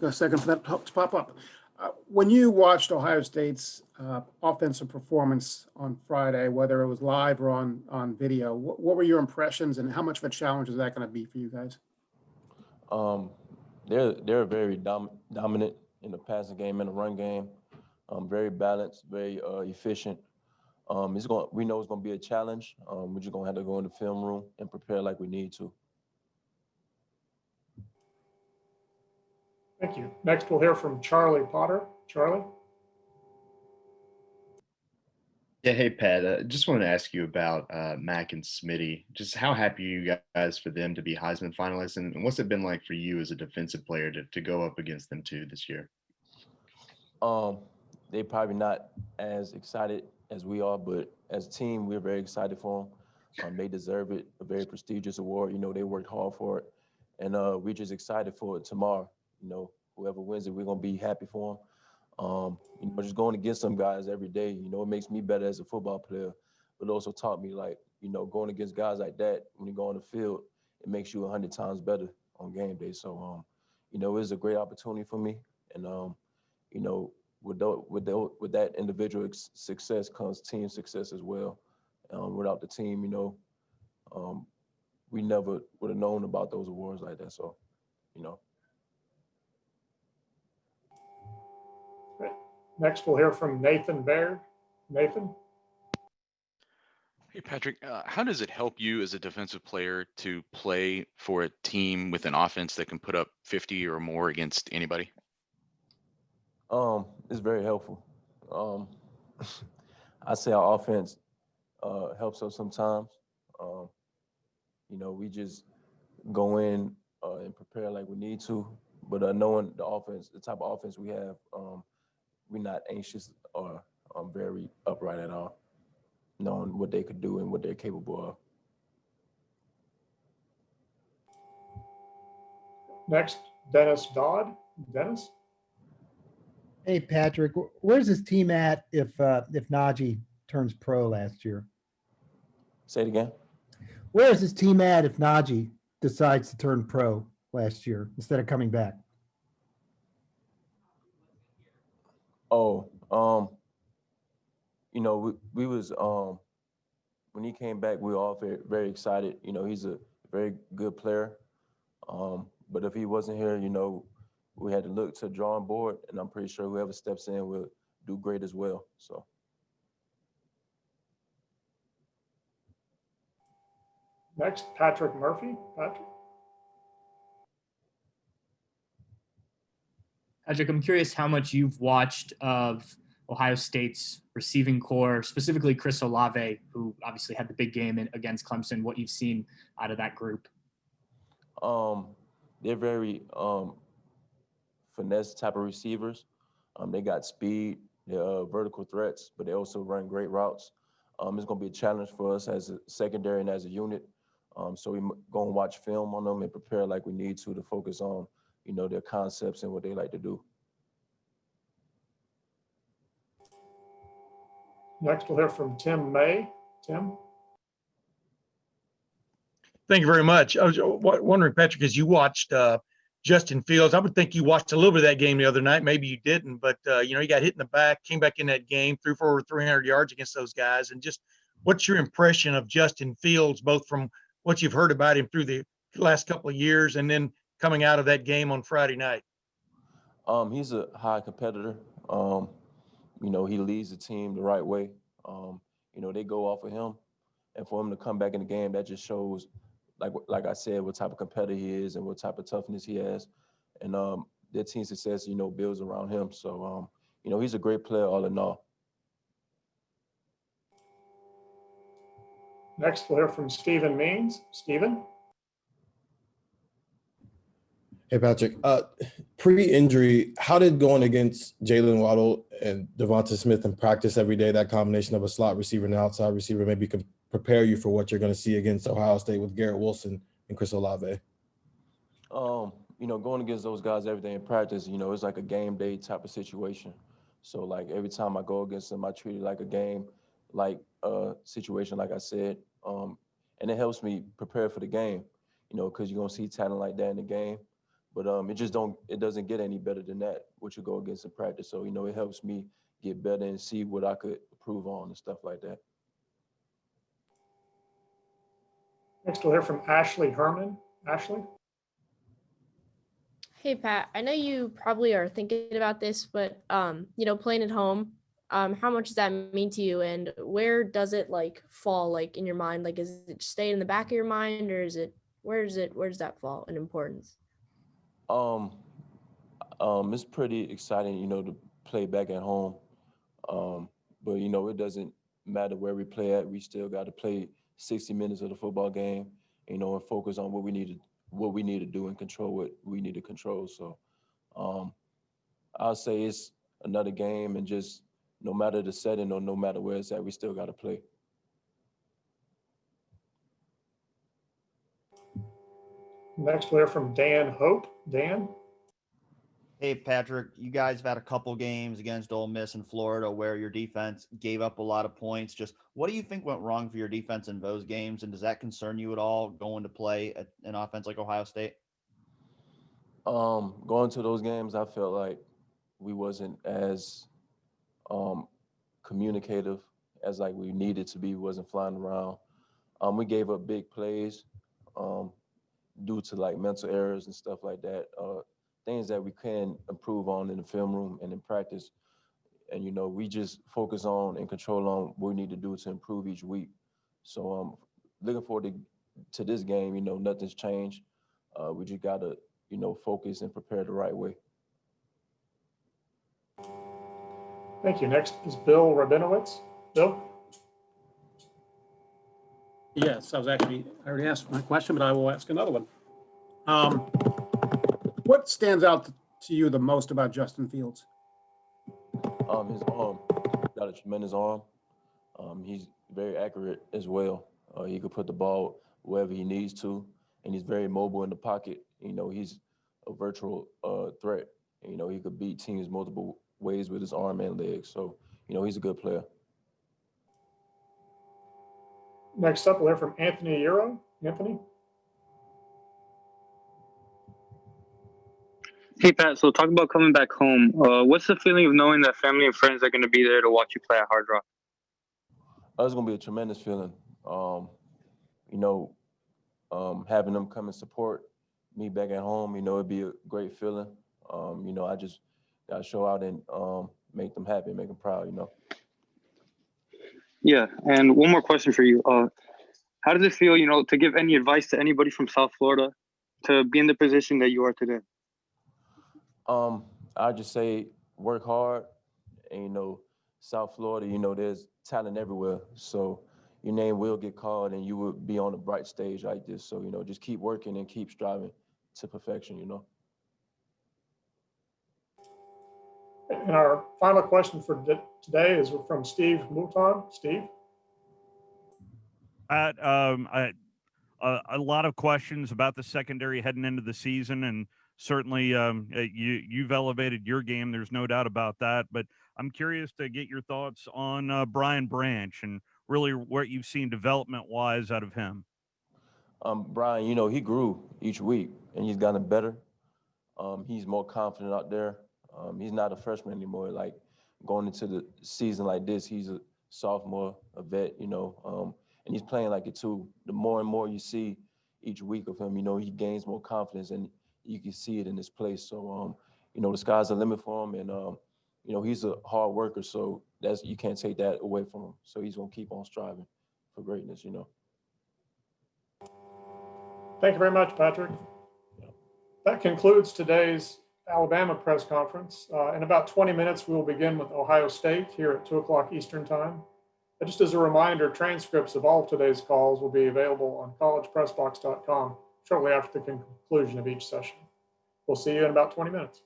A second for that to pop up. When you watched Ohio State's offensive performance on Friday, whether it was live or on video, what were your impressions, and how much of a challenge is that going to be for you guys? They're very dominant in the passing game and the run game. Very balanced, very efficient. We know it's going to be a challenge. We're just going to have to go in the film room and prepare like we need to. Thank you. Next, we'll hear from Charlie Potter. Charlie? Yeah, hey, Pat. Just wanted to ask you about Mac and Smitty. Just how happy are you guys for them to be Heisman finalists, and what's it been like for you as a defensive player to go up against them too this year? They probably not as excited as we are, but as a team, we're very excited for them. They deserve it, a very prestigious award. You know, they worked hard for it, and we're just excited for it tomorrow. You know, whoever wins it, we're gonna be happy for them. You know, just going against some guys every day, you know, it makes me better as a football player, but it also taught me, like, you know, going against guys like that, when you go on the field, it makes you 100 times better on game day. So, you know, it's a great opportunity for me. And, you know, with that individual success comes team success as well. Without the team, you know, we never would have known about those awards like that. So, you know. Next, we'll hear from Nathan Baird. Nathan? Hey, Patrick, how does it help you as a defensive player to play for a team with an offense that can put up 50 or more against anybody? It's very helpful. I say our offense helps us sometimes. You know, we just go in and prepare like we need to, but knowing the offense, the type of offense we have, we're not anxious or very upright at all, knowing what they could do and what they're capable of. Next, Dennis Dodd. Dennis? Hey, Patrick, where's this team at if Najee turns pro last year? Say it again. Where is this team at if Najee decides to turn pro last year instead of coming back? Oh, you know, we was when he came back, we were all very, very excited. You know, he's a very good player. But if he wasn't here, you know, we had to look to the drawing board, and I'm pretty sure whoever steps in will do great as well. So. Next, Patrick Murphy. Patrick? Patrick, I'm curious how much you've watched of Ohio State's receiving core, specifically Chris Olave, who obviously had the big game against Clemson, what you've seen out of that group. They're very finesse type of receivers. They got speed, they're vertical threats, but they also run great routes. It's going to be a challenge for us as a secondary and as a unit. So we're going to watch film on them and prepare like we need to focus on, you know, their concepts and what they like to do. Next, we'll hear from Tim May. Tim? Thank you very much. I was wondering, Patrick, as you watched Justin Fields, I would think you watched a little bit of that game the other night. Maybe you didn't, but, you know, he got hit in the back, came back in that game, threw for over 300 yards against those guys. And just what's your impression of Justin Fields, both from what you've heard about him through the last couple of years and then coming out of that game on Friday night? He's a high competitor. You know, he leads the team the right way. You know, they go off of him, and for him to come back in the game, that just shows, like I said, what type of competitor he is and what type of toughness he has. And their team success, you know, builds around him. So, you know, he's a great player all in all. Next, we'll hear from Stephen Means. Stephen? Hey, Patrick. Pre-injury, how did going against Jalen Waddle and Devonta Smith in practice every day, that combination of a slot receiver and an outside receiver, maybe prepare you for what you're going to see against Ohio State with Garrett Wilson and Chris Olave? You know, going against those guys every day in practice, you know, it's like a game day type of situation. So, like, every time I go against them, I treat it like a game, like situation, like I said. And it helps me prepare for the game, you know, because you're going to see talent like that in the game. But it doesn't get any better than that, what you go against in practice. So, it helps me get better and see what I could improve on and stuff like that. Next, we'll hear from Ashley Herman. Ashley? Hey, Pat, I know you probably are thinking about this, but, playing at home, how much does that mean to you, and where does it fall in your mind? Is it stay in the back of your mind, or where does that fall in importance? It's pretty exciting, to play back at home. But it doesn't matter where we play at. We still got to play 60 minutes of the football game, and focus on what we need to do and control what we need to control. So I'll say it's another game, and just no matter the setting or no matter where it's at, we still got to play. Next, we'll hear from Dan Hope. Dan? Hey, Patrick, you guys have had a couple games against Ole Miss and Florida where your defense gave up a lot of points. Just what do you think went wrong for your defense in those games? And does that concern you at all going to play at an offense like Ohio State? Going to those games, I felt like we wasn't as communicative as we needed to be. We wasn't flying around. We gave up big plays due to mental errors and stuff like that. Things that we can improve on in the film room and in practice. And, we just focus on and control on what we need to do to improve each week. So looking forward to this game, nothing's changed. We just got to, focus and prepare the right way. Thank you. Next is Bill Rabinowitz. Bill? Yes, I already asked my question, but I will ask another one. What stands out to you the most about Justin Fields? His arm. He's got a tremendous arm. He's very accurate as well. He could put the ball wherever he needs to, and he's very mobile in the pocket. He's a virtual threat. He could beat teams multiple ways with his arm and legs. So, he's a good player. Next up, we'll hear from Anthony Yero. Anthony? Hey, Pat, so talk about coming back home. What's the feeling of knowing that family and friends are going to be there to watch you play at Hard Rock? It's going to be a tremendous feeling. Having them come and support me back at home, it'd be a great feeling. I just got to show out and make them happy, make them proud, Yeah, and one more question for you. How does it feel, to give any advice to anybody from South Florida to be in the position that you are today? I just say work hard, and South Florida, there's talent everywhere. So your name will get called, and you will be on a bright stage like this. So just keep working and keep striving to perfection. And our final question for today is from Steve Moulton. Steve? Pat, a lot of questions about the secondary heading into the season, and certainly you've elevated your game. There's no doubt about that. But I'm curious to get your thoughts on Brian Branch and really what you've seen development-wise out of him. Brian, he grew each week, and he's gotten better. He's more confident out there. He's not a freshman anymore. Going into the season like this, he's a sophomore, a vet, and he's playing like it too. The more and more you see each week of him, he gains more confidence, and you can see it in his play. So, the sky's the limit for him, and he's a hard worker. So you can't take that away from him. So he's gonna keep on striving for greatness. Thank you very much, Patrick. That concludes today's Alabama press conference. In about 20 minutes, we will begin with Ohio State here at 2 o'clock Eastern Time. But just as a reminder, transcripts of all of today's calls will be available on collegepressbox.com shortly after the conclusion of each session. We'll see you in about 20 minutes.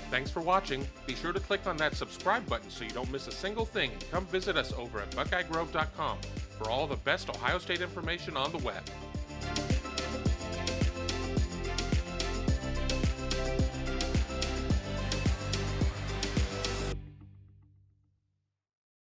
Thanks for watching. Be sure to click on that subscribe button so you don't miss a single thing, and come visit us over at BuckeyeGrove.com for all the best Ohio State information on the web.